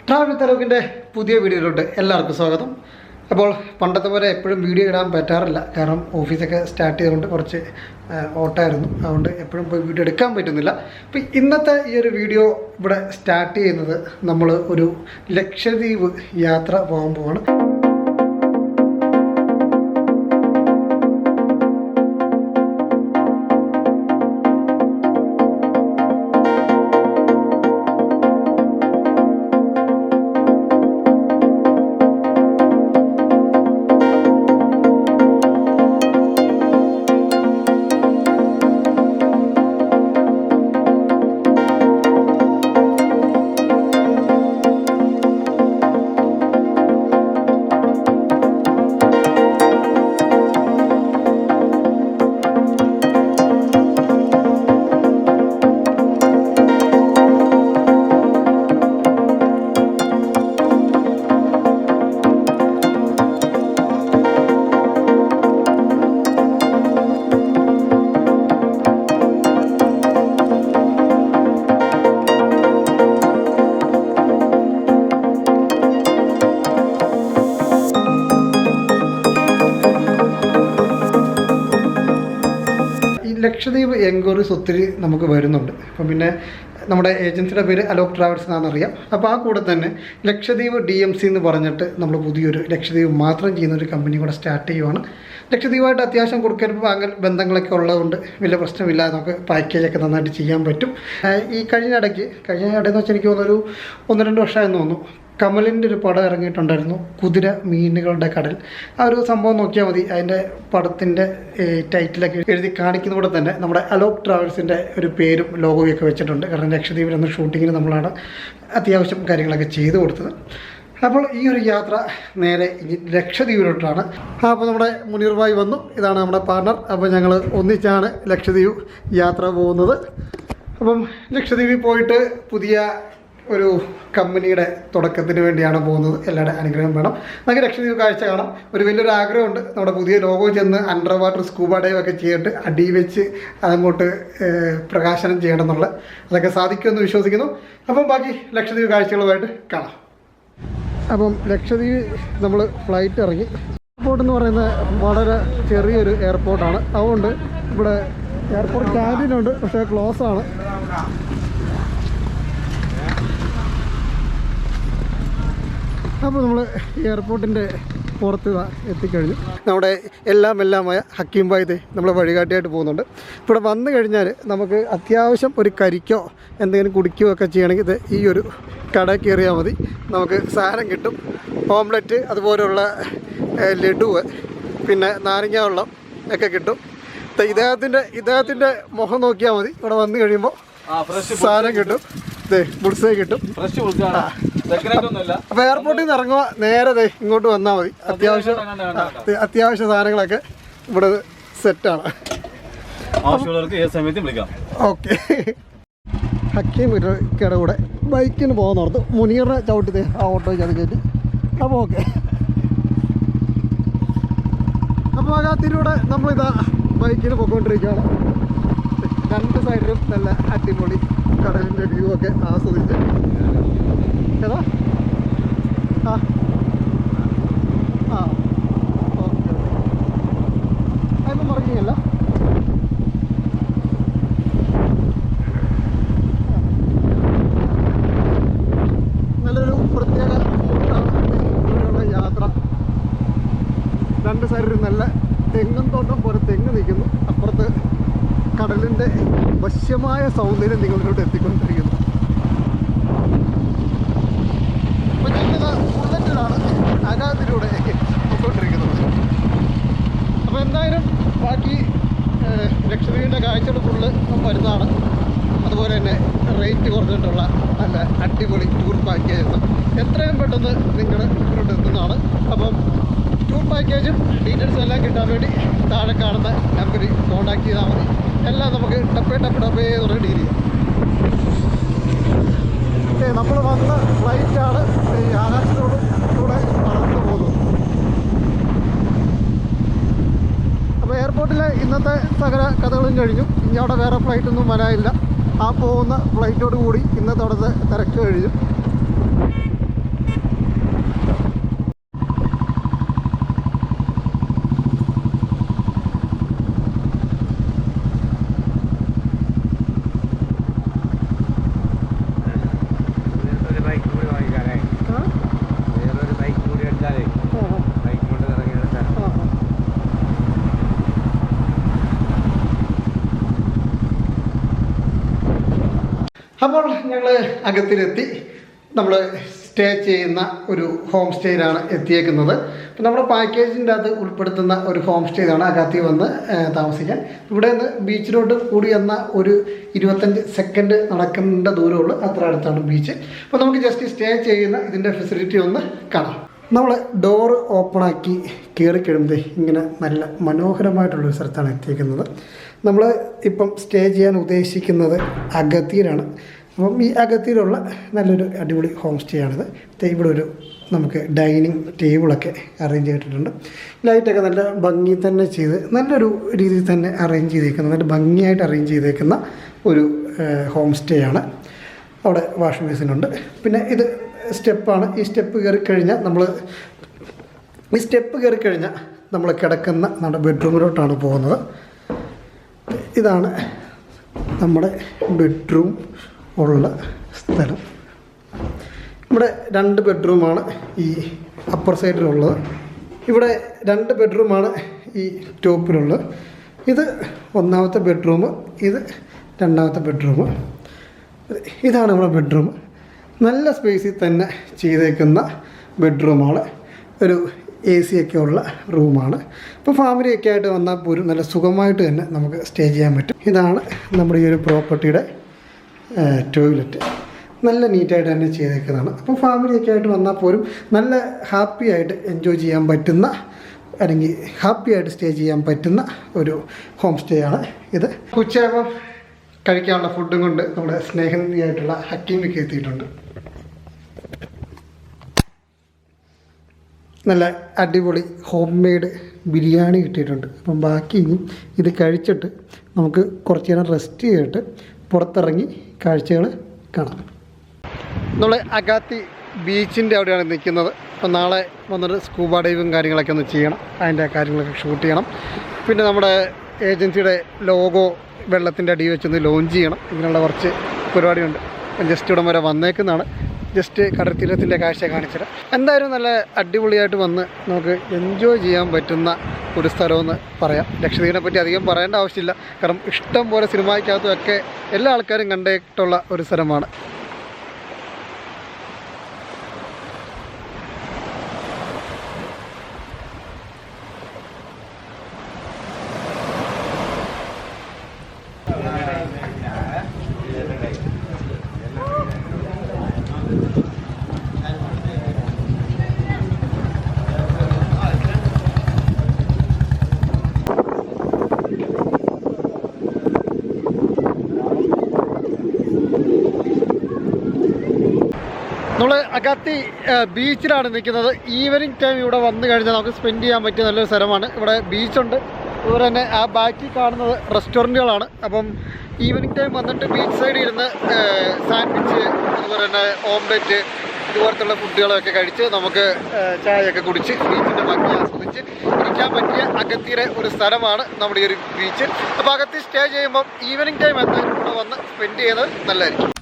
Travel തലൂക്കിൻ്റെ പുതിയ വീഡിയോയിലോട്ട് എല്ലാവർക്കും സ്വാഗതം. അപ്പോൾ പണ്ടത്തെ പോലെ എപ്പോഴും വീഡിയോ ഇടാൻ പറ്റാറില്ല, കാരണം ഓഫീസൊക്കെ സ്റ്റാർട്ട് ചെയ്തുകൊണ്ട് കുറച്ച് ഓട്ടമായിരുന്നു, അതുകൊണ്ട് എപ്പോഴും പോയി വീഡിയോ എടുക്കാൻ പറ്റുന്നില്ല. അപ്പോൾ ഇന്നത്തെ ഈ ഒരു വീഡിയോ ഇവിടെ സ്റ്റാർട്ട് ചെയ്യുന്നത് നമ്മൾ ഒരു ലക്ഷദ്വീപ് യാത്ര പോകാൻ പോവാണ്. ലക്ഷദ്വീപ് എൻക്വയറീസ് ഒത്തിരി നമുക്ക് വരുന്നുണ്ട്. അപ്പം പിന്നെ നമ്മുടെ ഏജൻസിയുടെ പേര് അലോക് ട്രാവൽസ് എന്നാണെന്നറിയാം. അപ്പോൾ ആ കൂടെ തന്നെ ലക്ഷദ്വീപ് DMC എന്ന് പറഞ്ഞിട്ട് നമ്മൾ പുതിയൊരു ലക്ഷദ്വീപ് മാത്രം ചെയ്യുന്നൊരു കമ്പനി കൂടെ സ്റ്റാർട്ട് ചെയ്യുവാണ്. ലക്ഷദ്വീപായിട്ട് അത്യാവശ്യം കൊടുക്കാൻ വാങ്ങൽ ബന്ധങ്ങളൊക്കെ ഉള്ളതുകൊണ്ട് വലിയ പ്രശ്നമില്ല, നമുക്ക് പാക്കേജൊക്കെ നന്നായിട്ട് ചെയ്യാൻ പറ്റും. ഈ കഴിഞ്ഞ ഇടയെന്ന് വെച്ചാൽ എനിക്ക് തോന്നുന്നൊരു 1-2 വർഷമായെന്ന് തോന്നുന്നു, കമലിൻ്റെ ഒരു പടം ഇറങ്ങിയിട്ടുണ്ടായിരുന്നു, കുതിര മീനുകളുടെ കടൽ. ആ ഒരു സംഭവം നോക്കിയാൽ മതി, അതിൻ്റെ പടത്തിൻ്റെ ടൈറ്റിലൊക്കെ എഴുതി കാണിക്കുന്ന കൂടെ തന്നെ നമ്മുടെ അലോക് ട്രാവൽസിൻ്റെ ഒരു പേരും ലോഗോയൊക്കെ വെച്ചിട്ടുണ്ട്. കാരണം ലക്ഷദ്വീപിലെന്ന ഷൂട്ടിങ്ങിന് നമ്മളാണ് അത്യാവശ്യം കാര്യങ്ങളൊക്കെ ചെയ്തു കൊടുത്തത്. അപ്പോൾ ഈ ഒരു യാത്ര നേരെ ലക്ഷദ്വീപിലോട്ടാണ്. അപ്പോൾ നമ്മുടെ മുനീർ ഭായ് വന്നു, ഇതാണ് നമ്മുടെ പാർട്ണർ. അപ്പോൾ ഞങ്ങൾ ഒന്നിച്ചാണ് ലക്ഷദ്വീപ് യാത്ര പോകുന്നത്. അപ്പം ലക്ഷദ്വീപിൽ പോയിട്ട് പുതിയ ഒരു കമ്പനിയുടെ തുടക്കത്തിന് വേണ്ടിയാണ് പോകുന്നത്. എല്ലാവരുടെ അനുഗ്രഹം വേണം, നമുക്ക് ലക്ഷദ്വീപ് കാഴ്ച കാണാം. ഒരു വലിയൊരു ആഗ്രഹമുണ്ട്, നമ്മുടെ പുതിയ ലോഗോ ചെന്ന് അണ്ടർ വാട്ടർ സ്കൂബ ഡൈവ് ഒക്കെ ചെയ്തിട്ട് അടി വെച്ച് അതങ്ങോട്ട് പ്രകാശനം ചെയ്യണം എന്നുള്ളത്. അതൊക്കെ സാധിക്കുമെന്ന് വിശ്വസിക്കുന്നു. അപ്പം ബാക്കി ലക്ഷദ്വീപ് കാഴ്ചകളുമായിട്ട് കാണാം. അപ്പം ലക്ഷദ്വീപ് നമ്മൾ ഫ്ലൈറ്റ് ഇറങ്ങി. എയർപോർട്ട് എന്ന് പറയുന്നത് വളരെ ചെറിയൊരു എയർപോർട്ടാണ്, അതുകൊണ്ട് ഇവിടെ എയർപോർട്ട് ക്യാൻറ്റീനുണ്ട്, പക്ഷേ ക്ലോസ് ആണ്. അപ്പോൾ നമ്മൾ എയർപോർട്ടിൻ്റെ പുറത്ത് എത്തിക്കഴിഞ്ഞു. നമ്മുടെ എല്ലാമായ ഹക്കീം ഭായ് നമ്മളെ വഴികാട്ടിയായിട്ട് പോകുന്നുണ്ട്. ഇവിടെ വന്നു കഴിഞ്ഞാൽ നമുക്ക് അത്യാവശ്യം ഒരു കരിക്കോ എന്തെങ്കിലും കുടിക്കുകയോ ഒക്കെ ചെയ്യണമെങ്കിൽ ഈ ഒരു കട കയറിയാൽ മതി, നമുക്ക് സാധനം കിട്ടും. ഓംലെറ്റ്, അതുപോലെയുള്ള ലഡു, പിന്നെ നാരങ്ങ വെള്ളം ഒക്കെ കിട്ടും. ഇദ്ദേഹത്തിൻ്റെ മുഖം നോക്കിയാൽ മതി, ഇവിടെ വന്നു കഴിയുമ്പോൾ സാധനം കിട്ടും, ബുൾസേ കിട്ടും. അപ്പോൾ എയർപോർട്ടിൽ നിന്ന് ഇറങ്ങുക, നേരെ ഇങ്ങോട്ട് വന്നാൽ മതി. അത്യാവശ്യ സാധനങ്ങളൊക്കെ ഇവിടെ സെറ്റാണ്. ഓക്കെ, ഹക്കീം കട കൂടെ ബൈക്കിന് പോകുന്ന ഓർത്ത് മുനീറിനെ ചവിട്ടി ആ ഓട്ടോയ്ക്ക് അത് കയറ്റി. അപ്പോൾ ഓക്കെ, അപ്പോൾ അതിലൂടെ നമ്മളിതാ ബൈക്കിന് പോയിക്കൊണ്ടിരിക്കുകയാണ്. 2 സൈഡിലും നല്ല അടിപൊളി കടലിൻ്റെ വ്യൂ ഒക്കെ ആസ്വദിച്ച്. ഏതാ ഓക്കെ, അതിപ്പോൾ മറങ്ങിയല്ല. നല്ലൊരു പ്രത്യേക ഇവിടെയുള്ള യാത്ര. 2 സൈഡിലും നല്ല തെങ്ങും തോട്ടം പോലെ തെങ്ങ് നിൽക്കുന്നു. അപ്പുറത്ത് കടലിൻ്റെ വശ്യമായ സൗന്ദര്യം നിങ്ങളിലോട്ട് എത്തിക്കൊണ്ടിരിക്കുന്നു. അപ്പോൾ ഞങ്ങളിത് ബുള്ളറ്റിലാണ് അനാഥിലൂടെ പോയിക്കൊണ്ടിരിക്കുന്നത്. അപ്പോൾ എന്തായാലും ബാക്കി ലക്ഷദ്വീപിൻ്റെ കാഴ്ചകൾ ഫുള്ള് വരുന്നതാണ്. അതുപോലെ തന്നെ റേറ്റ് കുറഞ്ഞിട്ടുള്ള നല്ല അടിപൊളി ടൂർ പാക്കേജസ് എത്രയും പെട്ടെന്ന് നിങ്ങൾ ഇങ്ങോട്ട് എത്തുന്നതാണ്. അപ്പം ടൂർ പാക്കേജും ഡീറ്റെയിൽസും എല്ലാം കിട്ടാൻ വേണ്ടി താഴെ കാണുന്ന നമ്പറിൽ കോൺടാക്ട് ചെയ്താൽ മതി. എല്ലാം നമുക്ക് ടപ്പേ എന്ന് ഡീൽ ചെയ്യാം. നമ്മൾ വന്ന ഫ്ലൈറ്റാണ് ഈ ആകാശത്തോട് കൂടെ പറന്നു പോകുന്നത്. അപ്പോൾ എയർപോർട്ടിലെ ഇന്നത്തെ സകല കഥകളും കഴിഞ്ഞു. ഇനി അവിടെ വേറെ ഫ്ലൈറ്റൊന്നും വരാനില്ല. ആ പോകുന്ന ഫ്ലൈറ്റോട് കൂടി ഇന്നത്തെ അവിടുത്തെ തിരക്ക് കഴിഞ്ഞു. അപ്പോൾ ഞങ്ങൾ അകത്തിലെത്തി. നമ്മൾ സ്റ്റേ ചെയ്യുന്ന ഒരു ഹോം സ്റ്റേയിലാണ് എത്തിയേക്കുന്നത്. അപ്പോൾ നമ്മുടെ പാക്കേജിൻ്റെ അത് ഉൾപ്പെടുത്തുന്ന ഒരു ഹോം സ്റ്റേയിലാണ് അകത്തി വന്ന് താമസിക്കാൻ. ഇവിടെ നിന്ന് ബീച്ചിലോട്ട് കൂടി എന്ന ഒരു 25 സെക്കൻഡ് നടക്കേണ്ട ദൂരമുള്ളൂ. അത്ര അടുത്താണ് ബീച്ച്. അപ്പോൾ നമുക്ക് ജസ്റ്റ് സ്റ്റേ ചെയ്യുന്ന ഇതിൻ്റെ ഫെസിലിറ്റി ഒന്ന് കാണാം. നമ്മൾ ഡോറ് ഓപ്പണാക്കി കയറി കഴിയുമ്പോൾ ഇങ്ങനെ നല്ല മനോഹരമായിട്ടുള്ളൊരു സ്ഥലത്താണ് എത്തിയിരിക്കുന്നത്. നമ്മൾ ഇപ്പം സ്റ്റേ ചെയ്യാൻ ഉദ്ദേശിക്കുന്നത് അഗത്തിയിലാണ്. അപ്പം ഈ അഗത്തിയിലുള്ള നല്ലൊരു അടിപൊളി ഹോം സ്റ്റേ ആണിത്. ഇവിടെ ഒരു നമുക്ക് ഡൈനിങ് ടേബിളൊക്കെ അറേഞ്ച് ചെയ്തിട്ടുണ്ട്. ലൈറ്റൊക്കെ നല്ല ഭംഗി തന്നെ ചെയ്ത് നല്ലൊരു രീതിയിൽ തന്നെ അറേഞ്ച് ചെയ്തേക്കുന്ന, നല്ല ഭംഗിയായിട്ട് അറേഞ്ച് ചെയ്തേക്കുന്ന ഒരു ഹോം സ്റ്റേ ആണ്. അവിടെ വാഷ് ബേസിനുണ്ട്. പിന്നെ ഇത് സ്റ്റെപ്പാണ്. ഈ സ്റ്റെപ്പ് കയറി കഴിഞ്ഞാൽ നമ്മൾ കിടക്കുന്ന നമ്മുടെ ബെഡ്റൂമിലോട്ടാണ് പോകുന്നത്. ഇതാണ് നമ്മുടെ ബെഡ്റൂം ഉള്ള സ്ഥലം. ഇവിടെ 2 ബെഡ്റൂമാണ് ഈ അപ്പർ സൈഡിലുള്ളത്. ഇവിടെ 2 ബെഡ്റൂമാണ് ഈ ടോപ്പിലുള്ളത്. ഇത് 1ാമത്തെ ബെഡ്റൂം, ഇത് 2ാമത്തെ ബെഡ്റൂം. ഇതാണ് നമ്മുടെ ബെഡ്റൂം. നല്ല സ്പേസിൽ തന്നെ ചെയ്തേക്കുന്ന ബെഡ്റൂമാണ്. ഒരു AC ഒക്കെ ഉള്ള റൂമാണ്. ഇപ്പോൾ ഫാമിലിയൊക്കെ ആയിട്ട് വന്നാൽ പോലും നല്ല സുഖമായിട്ട് തന്നെ നമുക്ക് സ്റ്റേ ചെയ്യാൻ പറ്റും. ഇതാണ് നമ്മുടെ ഈ ഒരു പ്രോപ്പർട്ടിയുടെ ടോയ്ലറ്റ്. നല്ല നീറ്റായിട്ട് തന്നെ ചെയ്തേക്കുന്നതാണ്. അപ്പോൾ ഫാമിലിയൊക്കെ ആയിട്ട് വന്നാൽ പോലും നല്ല ഹാപ്പി ആയിട്ട് എൻജോയ് ചെയ്യാൻ പറ്റുന്ന, അല്ലെങ്കിൽ ഹാപ്പി ആയിട്ട് സ്റ്റേ ചെയ്യാൻ പറ്റുന്ന ഒരു ഹോം സ്റ്റേ ആണ് ഇത്. ഉച്ചയാകുമ്പോൾ കഴിക്കാനുള്ള ഫുഡും കൊണ്ട് നമ്മുടെ സ്നേഹനിധിയായിട്ടുള്ള ഹക്കീമൊക്കെ എത്തിയിട്ടുണ്ട്. നല്ല അടിപൊളി ഹോം മെയ്ഡ് ബിരിയാണി കിട്ടിയിട്ടുണ്ട്. അപ്പം ബാക്കി ഇനി ഇത് കഴിച്ചിട്ട് നമുക്ക് കുറച്ച് നേരം റെസ്റ്റ് ചെയ്തിട്ട് പുറത്തിറങ്ങി കാഴ്ചകൾ കാണാം. നമ്മൾ അഗാത്തി ബീച്ചിൻ്റെ അവിടെയാണ് നിൽക്കുന്നത്. അപ്പം നാളെ വന്നിട്ട് സ്കൂബ ഡൈവും കാര്യങ്ങളൊക്കെ ഒന്ന് ചെയ്യണം. അതിൻ്റെ കാര്യങ്ങളൊക്കെ ഷൂട്ട് ചെയ്യണം. പിന്നെ നമ്മുടെ ഏജൻസിയുടെ ലോഗോ വെള്ളത്തിൻ്റെ അടി വെച്ചൊന്ന് ലോഞ്ച് ചെയ്യണം. ഇങ്ങനെയുള്ള കുറച്ച് പരിപാടിയുണ്ട്. ജസ്റ്റ് ഇവിടം വരെ വന്നേക്കുന്നതാണ്. ജസ്റ്റ് കടൽത്തീരത്തിൻ്റെ കാഴ്ച കാണിച്ചത്. എന്തായാലും നല്ല അടിപൊളിയായിട്ട് വന്ന് നമുക്ക് എൻജോയ് ചെയ്യാൻ പറ്റുന്ന ഒരു സ്ഥലമെന്ന് പറയാം. ലക്ഷദ്വീപിനെ പറ്റി അധികം പറയേണ്ട ആവശ്യമില്ല. കാരണം ഇഷ്ടം പോലെ സിനിമയ്ക്കകത്തുമൊക്കെ എല്ലാ ആൾക്കാരും കണ്ടിട്ടുള്ള ഒരു സ്ഥലമാണ്. നമ്മൾ അഗാത്തി ബീച്ചിലാണ് നിൽക്കുന്നത്. ഈവനിങ് ടൈം ഇവിടെ വന്നു കഴിഞ്ഞാൽ നമുക്ക് സ്പെൻഡ് ചെയ്യാൻ പറ്റിയ നല്ലൊരു സ്ഥലമാണ്. ഇവിടെ ബീച്ചുണ്ട്. അതുപോലെ തന്നെ ആ ബാക്കിൽ കാണുന്നത് റെസ്റ്റോറൻറ്റുകളാണ്. അപ്പം ഈവനിങ് ടൈം വന്നിട്ട് ബീച്ച് സൈഡിൽ ഇരുന്ന് സാൻഡ്വിച്ച്, അതുപോലെ തന്നെ ഓംലെറ്റ്, ഇതുപോലത്തുള്ള ഫുഡുകളൊക്കെ കഴിച്ച് നമുക്ക് ചായയൊക്കെ കുടിച്ച് ബീച്ചിൻ്റെ ഭംഗി ആസ്വദിച്ച് ഇരിക്കാൻ പറ്റിയ അഗത്തിയുടെ ഒരു സ്ഥലമാണ് നമ്മുടെ ഈ ഒരു ബീച്ച്. അപ്പോൾ അഗത്തി സ്റ്റേ ചെയ്യുമ്പം ഈവനിങ് ടൈം എന്ന് ഇവിടെ വന്ന് സ്പെൻഡ് ചെയ്യുന്നത് നല്ലതായിരിക്കും.